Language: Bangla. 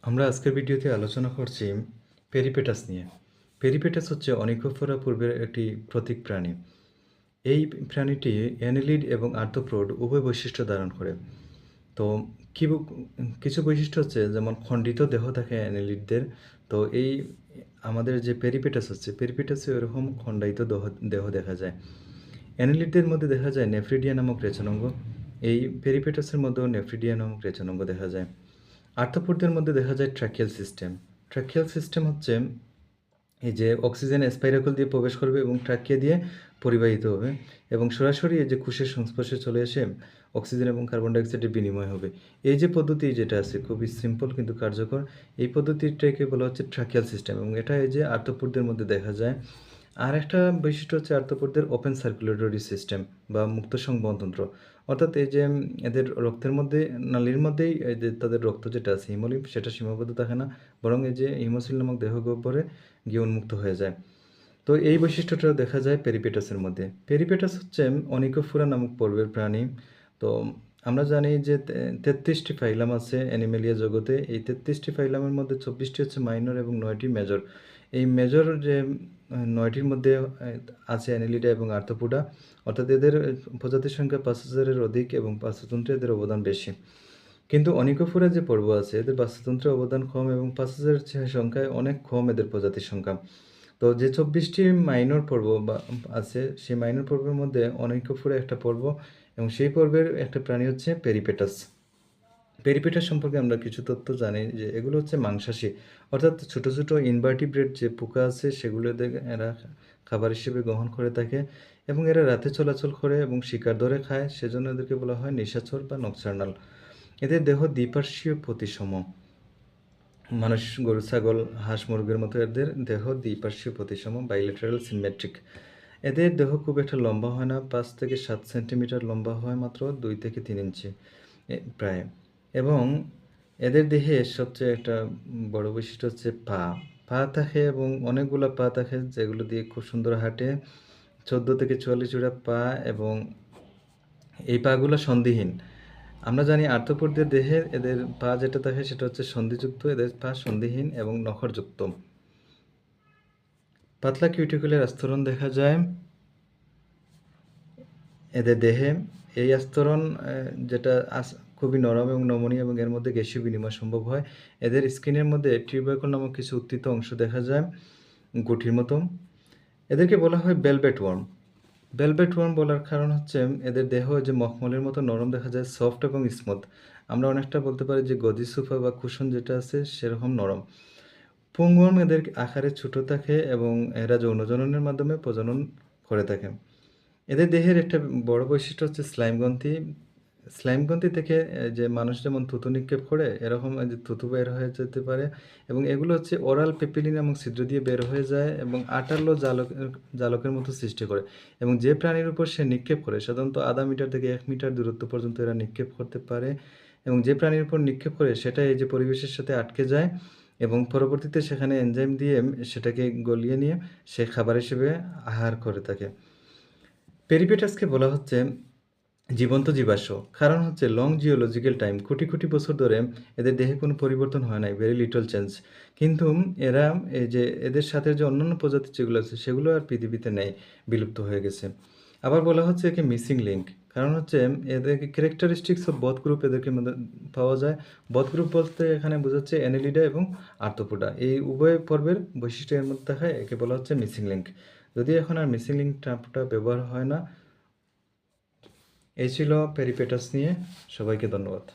আমরা আজকের ভিডিওতে আলোচনা করছি পেরিপেটাস নিয়ে। পেরিপেটাস হচ্ছে অনিকোফোরা পূর্বের একটি প্রতীক প্রাণী। এই প্রাণীটি অ্যানেলিড এবং আর্থ্রোপোড উভয় বৈশিষ্ট্য ধারণ করে। তো কি কিছু বৈশিষ্ট্য হচ্ছে যেমন খণ্ডিত দেহ থাকে অ্যানেলিডদের। তো এই আমাদের যে পেরিপেটাস হচ্ছে পেরিপেটাসে ওরকম খণ্ডায়িত দেহ দেখা যায়। অ্যানেলিডদের মধ্যে দেখা যায় নেফ্রিডিয়া নামক রেচনাঙ্গ। এই পেরিপেটাসের মধ্যেও নেফ্রিডিয়া নামক রেচনাঙ্গ দেখা যায়। আর্থ্রোপোডদের মধ্যে দেখা যায় ট্র্যাকিয়াল সিস্টেম। ট্র্যাকিয়াল সিস্টেম হচ্ছে এই যে অক্সিজেন স্পাইরাকল দিয়ে প্রবেশ করবে এবং ট্র্যাকিয়া দিয়ে পরিবাহিত হবে এবং সরাসরি এই যে কোষের সংস্পর্শে চলে এসে অক্সিজেন এবং কার্বন ডাইঅক্সাইডের বিনিময় হবে। এই যে পদ্ধতি যেটা আছে খুবই সিম্পল কিন্তু কার্যকর। এই পদ্ধতিটাকে বলা হচ্ছে ট্র্যাকিয়াল সিস্টেম এবং এটা এই যে আর্থ্রোপোডদের মধ্যে দেখা যায়। আর একটা বৈশিষ্ট্য হচ্ছে আর্থ্রোপোডদের ওপেন সার্কুলেটরি সিস্টেম বা মুক্ত সংবহনতন্ত্র। অর্থাৎ এই যে এদের রক্তের মধ্যে নালীর মধ্যেই এই যে তাদের রক্ত যেটা আছে হিমোলিম্ফ সেটা সীমাবদ্ধ থাকে না, বরং এই যে হিমোসিল নামক দেহগহ্বরে গিয়ে উন্মুক্ত হয়ে যায়। তো এই বৈশিষ্ট্যটা দেখা যায় পেরিপেটাসের মধ্যে। পেরিপেটাস হচ্ছে অনিকোফোরা নামক পর্বের প্রাণী। তো আমরা জানি যে ৩৩টি ফাইলাম আছে অ্যানিমেলিয়া জগতে। এই ৩৩টি ফাইলামের মধ্যে ২৪টি হচ্ছে মাইনর এবং ৯টি মেজর। এই মেজর যে ৯টির মধ্যে আছে অ্যানিলিডা এবং আর্থ্রোপোডা। অর্থাৎ এদের প্রজাতির সংখ্যা ৫,০০০-এর অধিক এবং বাস্তুতন্ত্রে এদের অবদান বেশি। কিন্তু অনিকোফোরা যে পর্ব আছে এদের বাস্তুতন্ত্রে অবদান কম এবং ৫,০০০ সংখ্যায় অনেক কম এদের প্রজাতির সংখ্যা। তো যে ২৪টি মাইনর পর্ব বা আছে সেই মাইনর পর্বের মধ্যে অনিকোফোরা একটা পর্ব এবং সেই পর্বের একটা প্রাণী হচ্ছে পেরিপেটাস। পেরিপেটাস সম্পর্কে আমরা কিছু তথ্য জানি যে এগুলো হচ্ছে মাংসাশী, অর্থাৎ ছোট ছোট ইনভার্টিব্রেট যে পোকা আছে সেগুলো এরা খাবার হিসেবে গ্রহণ করে থাকে এবং এরা রাতে চলাচল করে এবং শিকার ধরে খায়, সেজন্য এদেরকে বলা হয় নিশাচর বা নকচার্নাল। এদের দেহ দ্বিপার্শ্বীয় প্রতিসম। মানুষ, গরু, ছাগল, হাঁস, মুরগির মতো এদের দেহ দ্বিপার্শ্বীয় প্রতিসম, বাইলেটারাল সিমেট্রিক। এদের দেহ খুব একটা লম্বা হয় না, ৫ থেকে ৭ সেন্টিমিটার লম্বা হয়, মাত্র ২ থেকে ৩ ইঞ্চি প্রায়। এবং এদের দেহে সবচেয়ে একটা বড় বৈশিষ্ট্য হচ্ছে পা। পা থাকে এবং অনেকগুলো পা থাকে যেগুলো দিয়ে খুব সুন্দর হাঁটে। ১৪ থেকে ৪৪ জোড়া পা এবং এই পাগুলো সন্ধিহীন। আমরা জানি আর্থ্রোপোডদের দেহে এদের পা যেটা থাকে সেটা হচ্ছে সন্ধিযুক্ত, এদের পা সন্ধিহীন এবং নখরযুক্ত। পাতলা কিউটিকুলের আস্তরণ দেখা যায় এদের দেহে। এই আস্তরণ যেটা খুবই নরম এবং নমনীয় এবং এর মধ্যে গ্যাসীয় বিনিময় সম্ভব হয়। এদের স্কিনের মধ্যে টিউবারকল নামক কিছু উত্থিত অংশ দেখা যায় গুটির মতো। এদেরকে বলা হয় ভেলভেট ওয়ার্ম। ভেলভেট ওয়ার্ম বলার কারণ হচ্ছে এদের দেহ যে মখমলের মতো নরম দেখা যায়, সফট এবং স্মুথ। আমরা অনেকটা বলতে পারি যে গদি সোফা বা কুশন যেটা আছে সেরকম নরম। পুংওয়ার্ম এদের আকারে ছোট থাকে এবং এরা যৌনজননের মাধ্যমে প্রজনন করে থাকে। এদের দেহের একটা বড় বৈশিষ্ট্য হচ্ছে স্লাইম গ্রন্থি। স্লাইম গ্রন্থি থেকে যে মানুষ যেমন থুতু নিক্ষেপ করে এরকম এই যে থুতু বের হয়ে যেতে পারে এবং এগুলো হচ্ছে ওরাল পেপিলিন নামক ছিদ্র দিয়ে বের হয়ে যায় এবং আটালো জালকের মতো সৃষ্টি করে এবং যে প্রাণীর উপর সে নিক্ষেপ করে সাধারণত ০.৫ মিটার থেকে ১ মিটার দূরত্ব পর্যন্ত এরা নিক্ষেপ করতে পারে এবং যে প্রাণীর উপর নিক্ষেপ করে সেটা এই যে পরিবেশের সাথে আটকে যায় এবং পরবর্তীতে সেখানে এনজাইম দিয়ে সেটাকে গলিয়ে নিয়ে সে খাবার হিসেবে আহার করে থাকে। পেরিপেটাসকে বলা হচ্ছে জীবন্ত জীবাশ্ম। কারণ হচ্ছে long geological time, crore crore বছর ধরে এদের দেহে কোনো পরিবর্তন হয় নাই, ভেরি লিটল চেঞ্জ। কিন্তু এরা এই যে এদের সাথে যে অন্যান্য প্রজাতি যেগুলো আছে সেগুলো আর পৃথিবীতে নেই, বিলুপ্ত হয়ে গেছে। আবার বলা হচ্ছে একে মিসিং লিঙ্ক। কারণ হচ্ছে এদেরকে ক্যারেক্টারিস্টিক্স অফ বোথ গ্রুপ এদেরকে মধ্যে পাওয়া যায়। বোথ গ্রুপ বলতে এখানে বোঝাচ্ছে অ্যানেলিডা এবং আর্থ্রোপোডা। এই উভয় পর্বের বৈশিষ্ট্য এর মধ্যে থাকে, একে বলা হচ্ছে মিসিং লিঙ্ক। যদিও এখন আর মিসিং লিঙ্ক টার্মটা ব্যবহার হয় না। এই ছিল পেরিপেটাস নিয়ে। সবাইকে ধন্যবাদ।